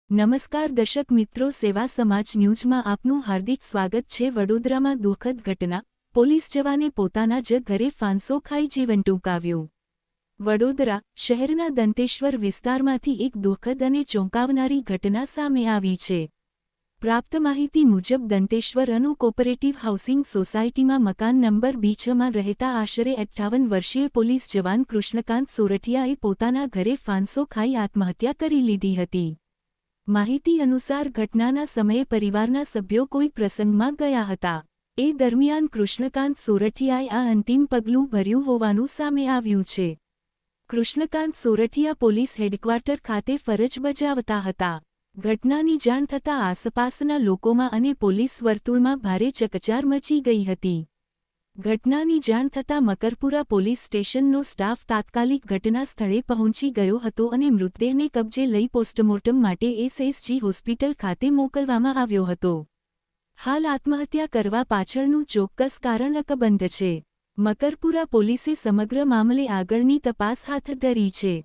નમસ્કાર દર્શક મિત્રો, સેવા સમાજ ન્યૂઝમાં આપનું હાર્દિક સ્વાગત છે। વડોદરામાં દુઃખદ ઘટના, પોલીસ જવાને પોતાના જ ઘરે ફાંસો ખાઈ જીવન ટૂંકાવ્યું। વડોદરા શહેરના દંતેશ્વર વિસ્તારમાંથી એક દુઃખદ અને ચોંકાવનારી ઘટના સામે આવી છે। પ્રાપ્ત માહિતી મુજબ દંતેશ્વર અનુ કોઓપરેટિવ હાઉસિંગ સોસાયટીમાં મકાન નંબર B6માં રહેતા આશરે 58 વર્ષીય પોલીસ જવાન કૃષ્ણકાંત સોરઠિયાએ પોતાના ઘરે ફાંસો ખાઈ આત્મહત્યા કરી લીધી હતી। માહિતી અનુસાર ઘટનાના સમયે પરિવારના સભ્યો કોઈ પ્રસંગમાં ગયા હતા। એ દરમિયાન કૃષ્ણકાંત સોરઠિયાએ આ અંતિમ પગલું ભર્યું હોવાનું સામે આવ્યું છે। કૃષ્ણકાંત સોરઠિયા પોલીસ હેડક્વાર્ટર ખાતે ફરજ બજાવતા હતા। ઘટનાની જાણ થતાં આસપાસના લોકોમાં અને પોલીસ વર્તુળમાં ભારે ચકચાર મચી ગઈ હતી। ઘટનાની જાણ થતાં મકરપુરા પોલીસ સ્ટેશનનો સ્ટાફ તાત્કાલિક ઘટના સ્થળે પહોંચી ગયો હતો અને મૃતદેહને કબજે લઈ પોસ્ટમોર્ટમ માટે SSG હોસ્પિટલ ખાતે મોકલવામાં આવ્યો હતો। હાલ આત્મહત્યા કરવા પાછળનું ચોક્કસ કારણ અકબંધ છે। મકરપુરા પોલીસે સમગ્ર મામલે આગળની તપાસ હાથ ધરી છે।